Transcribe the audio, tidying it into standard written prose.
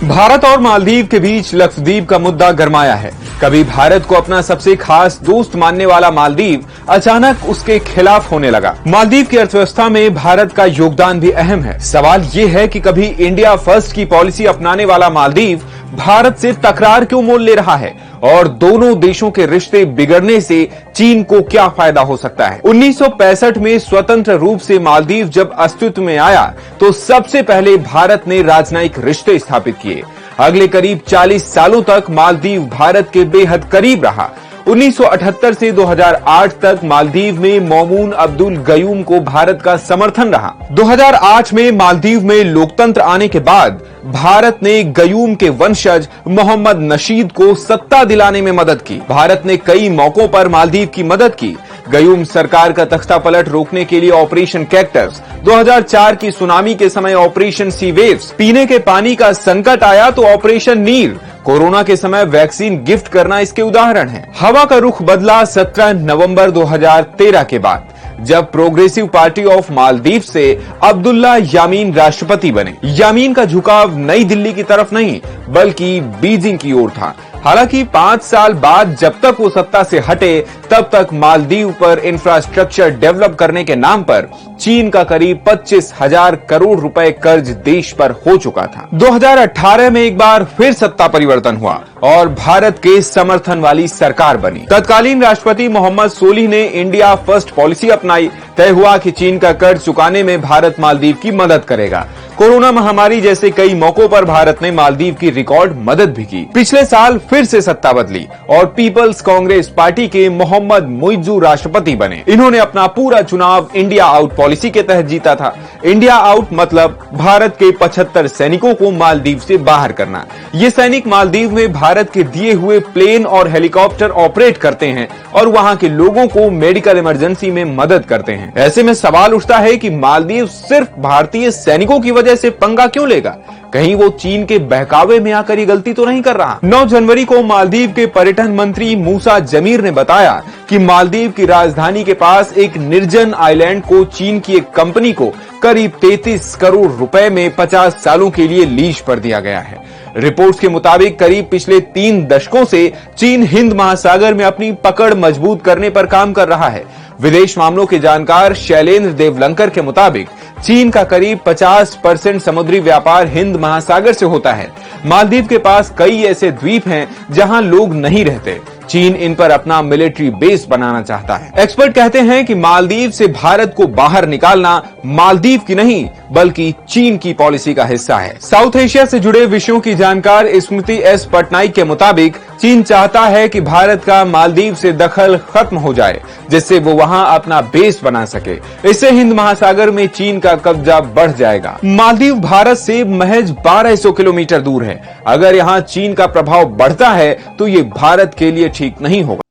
भारत और मालदीव के बीच लक्षद्वीप का मुद्दा गरमाया है। कभी भारत को अपना सबसे खास दोस्त मानने वाला मालदीव अचानक उसके खिलाफ होने लगा। मालदीव की अर्थव्यवस्था में भारत का योगदान भी अहम है। सवाल ये है कि कभी इंडिया फर्स्ट की पॉलिसी अपनाने वाला मालदीव भारत से तकरार क्यों मोल ले रहा है और दोनों देशों के रिश्ते बिगड़ने से चीन को क्या फायदा हो सकता है। 1965 में स्वतंत्र रूप से मालदीव जब अस्तित्व में आया तो सबसे पहले भारत ने राजनयिक रिश्ते स्थापित किए। अगले करीब 40 सालों तक मालदीव भारत के बेहद करीब रहा। 1978 से 2008 तक मालदीव में मोमून अब्दुल गयूम को भारत का समर्थन रहा। 2008 में मालदीव में लोकतंत्र आने के बाद भारत ने गयूम के वंशज मोहम्मद नशीद को सत्ता दिलाने में मदद की। भारत ने कई मौकों पर मालदीव की मदद की। गयूम सरकार का तख्तापलट रोकने के लिए ऑपरेशन कैक्टस, 2004 की सुनामी के समय ऑपरेशन सी वेव्स, पीने के पानी का संकट आया तो ऑपरेशन नीर, कोरोना के समय वैक्सीन गिफ्ट करना इसके उदाहरण हैं। हवा का रुख बदला 17 नवंबर 2013 के बाद जब प्रोग्रेसिव पार्टी ऑफ मालदीव से अब्दुल्ला यामीन राष्ट्रपति बने। यामीन का झुकाव नई दिल्ली की तरफ नहीं बल्कि बीजिंग की ओर था। हालांकि 5 साल बाद जब तक वो सत्ता से हटे तब तक मालदीव पर इंफ्रास्ट्रक्चर डेवलप करने के नाम पर चीन का करीब 25,000 करोड़ रुपए कर्ज देश पर हो चुका था। 2018 में एक बार फिर सत्ता परिवर्तन हुआ और भारत के समर्थन वाली सरकार बनी। तत्कालीन राष्ट्रपति मोहम्मद सोलिह ने इंडिया फर्स्ट पॉलिसी अपनाई। तय हुआ कि चीन का कर्ज चुकाने में भारत मालदीव की मदद करेगा। कोरोना महामारी जैसे कई मौकों पर भारत ने मालदीव की रिकॉर्ड मदद भी की। पिछले साल फिर से सत्ता बदली और पीपल्स कांग्रेस पार्टी के मोहम्मद मुइज्जू राष्ट्रपति बने। इन्होंने अपना पूरा चुनाव इंडिया आउट पॉलिसी के तहत जीता था। इंडिया आउट मतलब भारत के 75 सैनिकों को मालदीव से बाहर करना। ये सैनिक मालदीव में भारत के दिए हुए प्लेन और हेलीकॉप्टर ऑपरेट करते हैं और वहां के लोगों को मेडिकल इमरजेंसी में मदद करते हैं। ऐसे में सवाल उठता है कि मालदीव सिर्फ भारतीय सैनिकों की वजह से पंगा क्यों लेगा? कहीं वो चीन के बहकावे में आकर ये गलती तो नहीं कर रहा। 9 जनवरी को मालदीव के पर्यटन मंत्री मूसा जमीर ने बताया कि मालदीव की राजधानी के पास एक निर्जन आइलैंड को चीन की एक कंपनी को करीब 33 करोड़ रुपए में 50 सालों के लिए लीज पर दिया गया है। रिपोर्ट्स के मुताबिक करीब पिछले 3 दशकों से चीन हिंद महासागर में अपनी पकड़ मजबूत करने पर काम कर रहा है। विदेश मामलों के जानकार शैलेंद्र देवलंकर के मुताबिक चीन का करीब 50% समुद्री व्यापार हिंद महासागर से होता है। मालदीव के पास कई ऐसे द्वीप हैं जहां लोग नहीं रहते। चीन इन पर अपना मिलिट्री बेस बनाना चाहता है। एक्सपर्ट कहते हैं कि मालदीव से भारत को बाहर निकालना मालदीव की नहीं बल्कि चीन की पॉलिसी का हिस्सा है। साउथ एशिया से जुड़े विषयों की जानकार स्मृति एस पटनायक के मुताबिक चीन चाहता है कि भारत का मालदीव से दखल खत्म हो जाए जिससे वो वहां अपना बेस बना सके। इससे हिंद महासागर में चीन का कब्जा बढ़ जाएगा। मालदीव भारत से महज 1200 किलोमीटर दूर है। अगर यहां चीन का प्रभाव बढ़ता है तो ये भारत के लिए ठीक नहीं होगा।